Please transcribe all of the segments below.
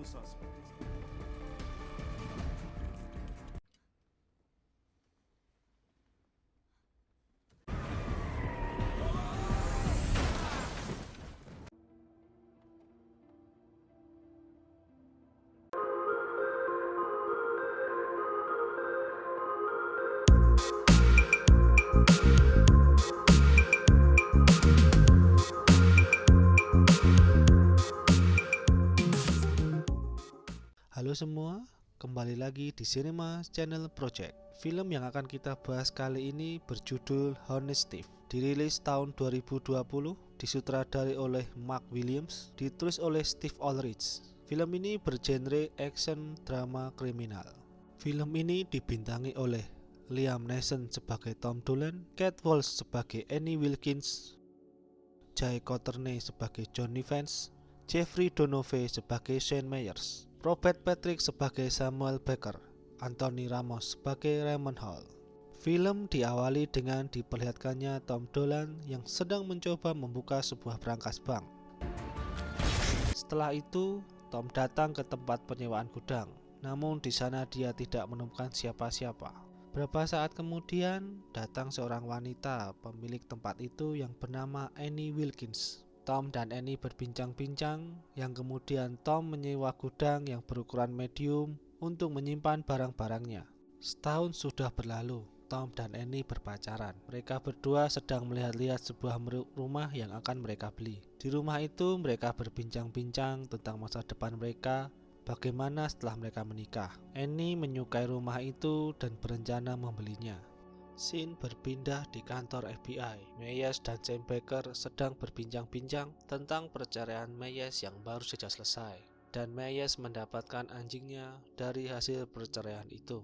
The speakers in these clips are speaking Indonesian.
suspect. Halo semua, kembali lagi di Cinema Channel Project. Film yang akan kita bahas kali ini berjudul Honest Thief. Dirilis tahun 2020, disutradari oleh Mark Williams, ditulis oleh Steve Ulrich. Film ini bergenre action drama kriminal. Film ini dibintangi oleh Liam Neeson sebagai Tom Dolan, Kate Walsh sebagai Annie Wilkins, Jai Courtney sebagai Johnny Vance, Jeffrey Donovan sebagai Shane Myers, Robert Patrick sebagai Samuel Baker, Anthony Ramos sebagai Raymond Hall. Film diawali dengan diperlihatkannya Tom Dolan yang sedang mencoba membuka sebuah brankas bank. Setelah itu, Tom datang ke tempat penyewaan gudang, namun di sana dia tidak menemukan siapa-siapa. Beberapa saat kemudian, datang seorang wanita pemilik tempat itu yang bernama Annie Wilkins. Tom dan Annie berbincang-bincang, yang kemudian Tom menyewa gudang yang berukuran medium untuk menyimpan barang-barangnya. Setahun sudah berlalu, Tom dan Annie berpacaran. Mereka berdua sedang melihat-lihat sebuah rumah yang akan mereka beli. Di rumah itu mereka berbincang-bincang tentang masa depan mereka, bagaimana setelah mereka menikah. Annie menyukai rumah itu dan berencana membelinya. Scene berpindah di kantor FBI. Myers dan Sam Baker sedang berbincang-bincang tentang perceraian Myers yang baru saja selesai, dan Myers mendapatkan anjingnya dari hasil perceraian itu.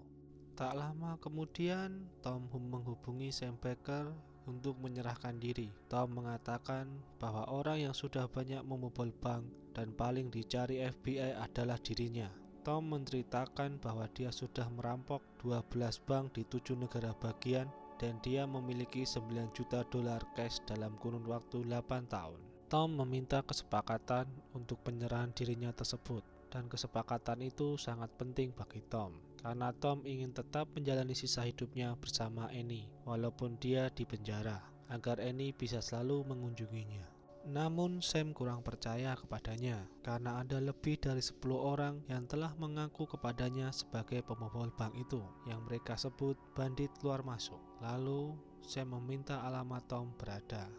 Tak lama kemudian, Tom menghubungi Sam Baker untuk menyerahkan diri. Tom mengatakan bahwa orang yang sudah banyak membobol bank dan paling dicari FBI adalah dirinya. Tom menceritakan bahwa dia sudah merampok 12 bank di 7 negara bagian dan dia memiliki 9 juta dolar cash dalam kurun waktu 8 tahun. Tom meminta kesepakatan untuk penyerahan dirinya tersebut, dan kesepakatan itu sangat penting bagi Tom karena Tom ingin tetap menjalani sisa hidupnya bersama Annie walaupun dia di penjara, agar Annie bisa selalu mengunjunginya. Namun Sam kurang percaya kepadanya karena ada lebih dari 10 orang yang telah mengaku kepadanya sebagai pembobol bank itu yang mereka sebut bandit keluar masuk. Lalu Sam meminta alamat Tom berada.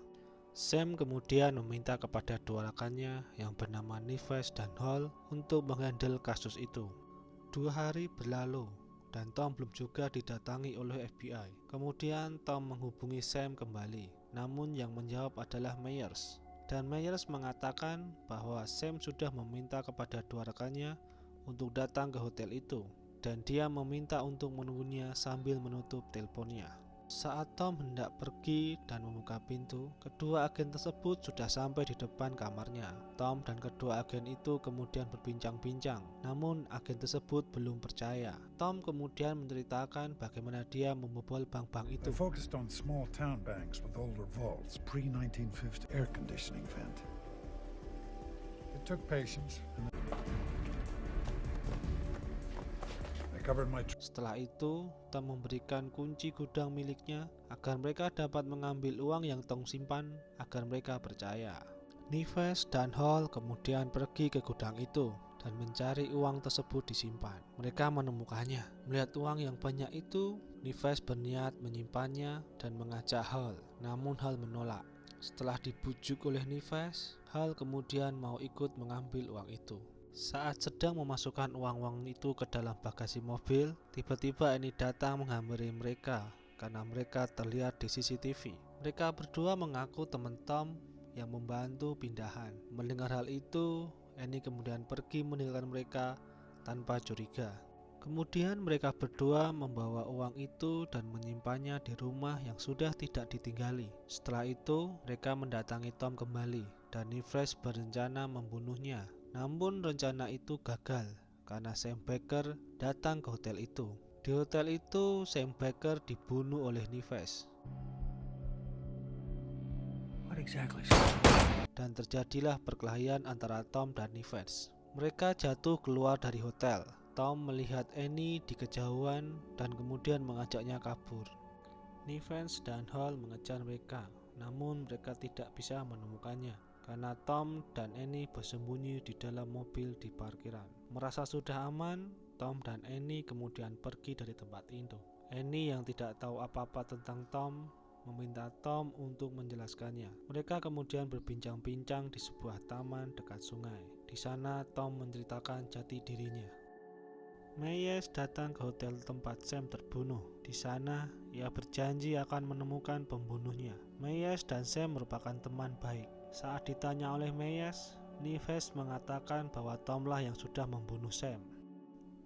Sam kemudian meminta kepada dua rekannya yang bernama Nives dan Hall untuk menghandle kasus itu. 2 hari berlalu dan Tom belum juga didatangi oleh FBI. Kemudian Tom menghubungi Sam kembali, namun yang menjawab adalah Myers. Dan Myers mengatakan bahwa Sam sudah meminta kepada dua rekannya untuk datang ke hotel itu, dan dia meminta untuk menunggunya sambil menutup teleponnya. Saat Tom hendak pergi dan membuka pintu, kedua agen tersebut sudah sampai di depan kamarnya. Tom dan kedua agen itu kemudian berbincang-bincang, namun agen tersebut belum percaya. Tom kemudian menceritakan bagaimana dia membobol bank-bank itu. They focused on small town banks with older vaults, pre-1950 air conditioning vent. It took patience. Setelah itu, Tom memberikan kunci gudang miliknya agar mereka dapat mengambil uang yang Tom simpan agar mereka percaya. Nives dan Hall kemudian pergi ke gudang itu dan mencari uang tersebut disimpan. Mereka menemukannya. Melihat uang yang banyak itu, Nives berniat menyimpannya dan mengajak Hall, namun Hall menolak. Setelah dibujuk oleh Nives, Hall kemudian mau ikut mengambil uang itu. Saat sedang memasukkan uang-uang itu ke dalam bagasi mobil, tiba-tiba Annie datang menghampiri mereka karena mereka terlihat di CCTV. Mereka berdua mengaku teman Tom yang membantu pindahan. Mendengar hal itu, Annie kemudian pergi meninggalkan mereka tanpa curiga. Kemudian mereka berdua membawa uang itu dan menyimpannya di rumah yang sudah tidak ditinggali. Setelah itu, mereka mendatangi Tom kembali dan Nives berencana membunuhnya. Namun rencana itu gagal karena Sam Baker datang ke hotel itu. Di hotel itu, Sam Baker dibunuh oleh Nives. What exactly? Dan terjadilah perkelahian antara Tom dan Nives. Mereka jatuh keluar dari hotel. Tom melihat Annie di kejauhan dan kemudian mengajaknya kabur. Nivens dan Hall mengejar mereka, namun mereka tidak bisa menemukannya karena Tom dan Annie bersembunyi di dalam mobil di parkiran. Merasa sudah aman, Tom dan Annie kemudian pergi dari tempat itu. Annie yang tidak tahu apa-apa tentang Tom meminta Tom untuk menjelaskannya. Mereka kemudian berbincang-bincang di sebuah taman dekat sungai. Di sana Tom menceritakan jati dirinya. Myers datang ke hotel tempat Sam terbunuh. Di sana, ia berjanji akan menemukan pembunuhnya. Myers dan Sam merupakan teman baik. Saat ditanya oleh Myers, Nivens mengatakan bahwa Tomlah yang sudah membunuh Sam.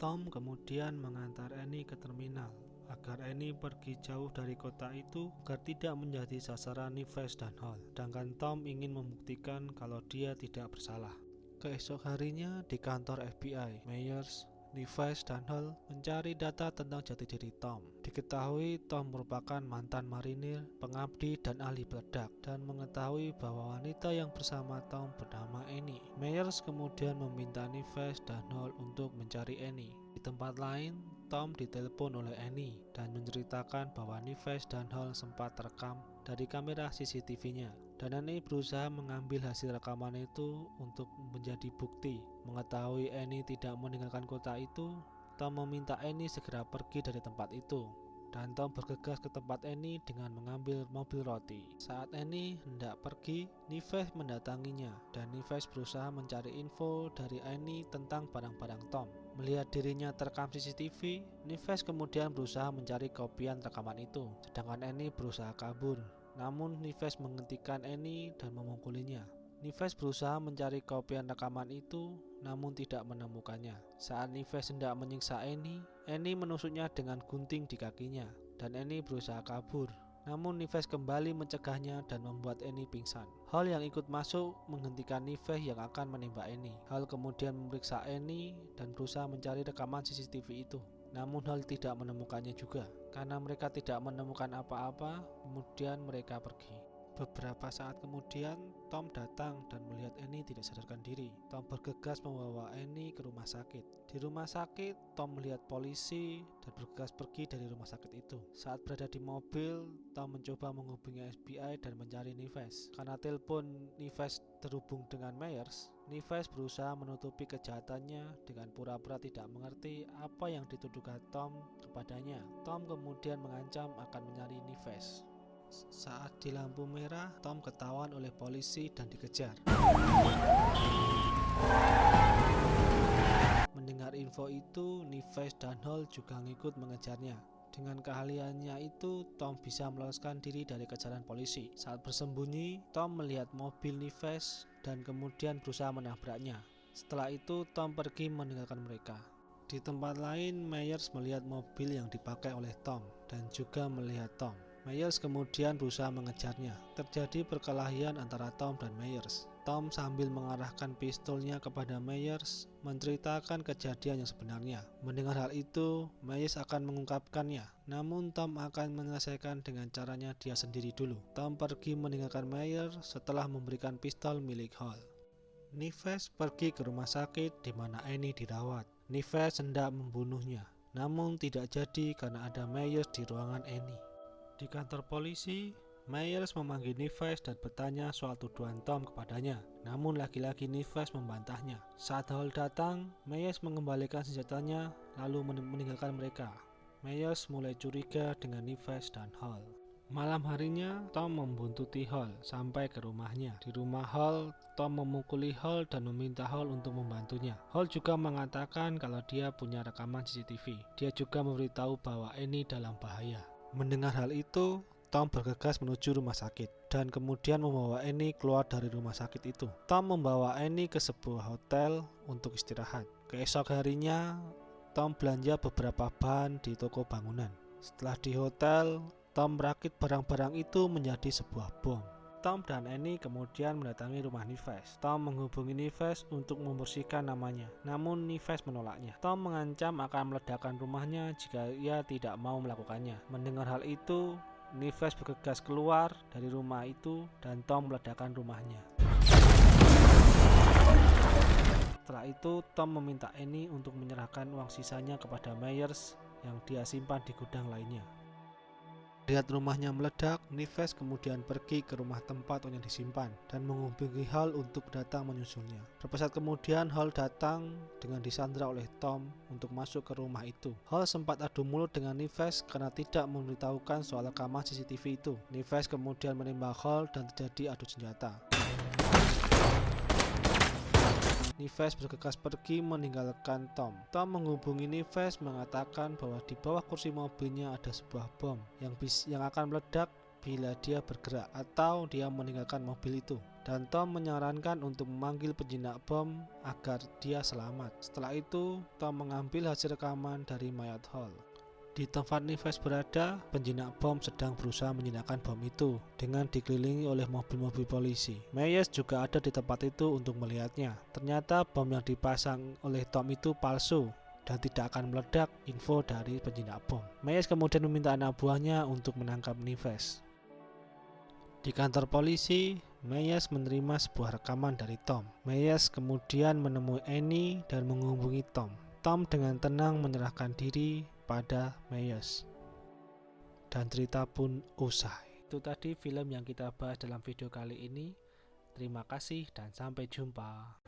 Tom kemudian mengantar Annie ke terminal agar Annie pergi jauh dari kota itu agar tidak menjadi sasaran Nivens dan Hall. Sedangkan Tom ingin membuktikan kalau dia tidak bersalah. Keesok harinya di kantor FBI, Myers, Nivens dan Hall mencari data tentang jati diri Tom. Diketahui Tom merupakan mantan marinir, pengabdi dan ahli peledak, dan mengetahui bahwa wanita yang bersama Tom bernama Annie. Myers kemudian meminta Nivens dan Hall untuk mencari Annie. Di tempat lain, Tom ditelepon oleh Annie dan menceritakan bahwa Nivens dan Hall sempat terekam dari kamera CCTV-nya. Dan Annie berusaha mengambil hasil rekaman itu untuk menjadi bukti. Mengetahui Annie tidak meninggalkan kota itu, Tom meminta Annie segera pergi dari tempat itu. Dan Tom bergegas ke tempat Annie dengan mengambil mobil roti. Saat Annie hendak pergi, Nivens mendatanginya dan Nivens berusaha mencari info dari Annie tentang barang-barang Tom. Melihat dirinya terekam CCTV, Nivens kemudian berusaha mencari kopian rekaman itu, sedangkan Annie berusaha kabur. Namun Nivens menghentikan Annie dan memukulinya. Nivens berusaha mencari kopian rekaman itu, namun tidak menemukannya. Saat Nivens hendak menyiksa Annie menusuknya dengan gunting di kakinya, dan Annie berusaha kabur. Namun Nivens kembali mencegahnya dan membuat Annie pingsan. Hall yang ikut masuk menghentikan Nivens yang akan menembak Annie. Hall kemudian memeriksa Annie dan berusaha mencari rekaman CCTV itu. Namun Hall tidak menemukannya juga. Karena mereka tidak menemukan apa-apa, kemudian mereka pergi. Beberapa saat kemudian, Tom datang dan melihat Annie tidak sadarkan diri. Tom bergegas membawa Annie ke rumah sakit. Di rumah sakit, Tom melihat polisi dan bergegas pergi dari rumah sakit itu. Saat berada di mobil, Tom mencoba menghubungi FBI dan mencari Nivens. Karena telepon Nivens terhubung dengan Myers, Nivens berusaha menutupi kejahatannya dengan pura-pura tidak mengerti apa yang dituduhkan Tom kepadanya. Tom kemudian mengancam akan mencari Nivens. Saat di lampu merah, Tom ketahuan oleh polisi dan dikejar. Mendengar info itu, Nivens dan Hall juga ngikut mengejarnya. Dengan keahliannya itu, Tom bisa meloloskan diri dari kejaran polisi. Saat bersembunyi, Tom melihat mobil Nivens dan kemudian berusaha menabraknya. Setelah itu, Tom pergi meninggalkan mereka. Di tempat lain, Myers melihat mobil yang dipakai oleh Tom dan juga melihat Tom. Myers kemudian berusaha mengejarnya. Terjadi perkelahian antara Tom dan Myers. Tom sambil mengarahkan pistolnya kepada Myers menceritakan kejadian yang sebenarnya. Mendengar hal itu, Myers akan mengungkapkannya. Namun Tom akan menyelesaikan dengan caranya dia sendiri dulu. Tom pergi meninggalkan Myers setelah memberikan pistol milik Hall. Nivens pergi ke rumah sakit di mana Annie dirawat. Nivens hendak membunuhnya, namun tidak jadi karena ada Myers di ruangan Annie. Di kantor polisi, Myers memanggil Nivens dan bertanya soal tuduhan Tom kepadanya. Namun lagi-lagi Nivens membantahnya. Saat Hall datang, Myers mengembalikan senjatanya lalu meninggalkan mereka. Myers mulai curiga dengan Nivens dan Hall. Malam harinya, Tom membuntuti Hall sampai ke rumahnya. Di rumah Hall, Tom memukuli Hall dan meminta Hall untuk membantunya. Hall juga mengatakan kalau dia punya rekaman CCTV. Dia juga memberitahu bahwa Annie dalam bahaya. Mendengar hal itu, Tom bergegas menuju rumah sakit dan kemudian membawa Annie keluar dari rumah sakit itu. Tom membawa Annie ke sebuah hotel untuk istirahat. Keesok harinya, Tom belanja beberapa bahan di toko bangunan. Setelah di hotel, Tom merakit barang-barang itu menjadi sebuah bom. Tom dan Annie kemudian mendatangi rumah Nivens. Tom menghubungi Nivens untuk membersihkan namanya, namun Nivens menolaknya. Tom mengancam akan meledakkan rumahnya jika ia tidak mau melakukannya. Mendengar hal itu, Nivens bergegas keluar dari rumah itu dan Tom meledakkan rumahnya. Setelah itu Tom meminta Annie untuk menyerahkan uang sisanya kepada Myers yang dia simpan di gudang lainnya. Lihat rumahnya meledak, Nives kemudian pergi ke rumah tempat uangnya disimpan dan menghubungi Hall untuk datang menyusulnya. Beberapa saat kemudian Hall datang dengan disandra oleh Tom untuk masuk ke rumah itu. Hall sempat adu mulut dengan Nives karena tidak memberitahukan soal rekaman CCTV itu. Nives kemudian menembak Hall dan terjadi adu senjata. Nives bergegas pergi meninggalkan Tom. Tom menghubungi Nives mengatakan bahwa di bawah kursi mobilnya ada sebuah bom yang akan meledak bila dia bergerak atau dia meninggalkan mobil itu. Dan Tom menyarankan untuk memanggil penjinak bom agar dia selamat. Setelah itu, Tom mengambil hasil rekaman dari mayat Hall. Di tempat Nives berada, penjinak bom sedang berusaha menjinakkan bom itu dengan dikelilingi oleh mobil-mobil polisi. Myers juga ada di tempat itu untuk melihatnya. Ternyata bom yang dipasang oleh Tom itu palsu dan tidak akan meledak, info dari penjinak bom. Myers kemudian meminta anak buahnya untuk menangkap Nives. Di kantor polisi, Myers menerima sebuah rekaman dari Tom. Myers kemudian menemui Annie dan menghubungi Tom. Tom dengan tenang menyerahkan diri pada Myers dan cerita pun usai. Itu tadi film yang kita bahas dalam video kali ini. Terima kasih dan sampai jumpa.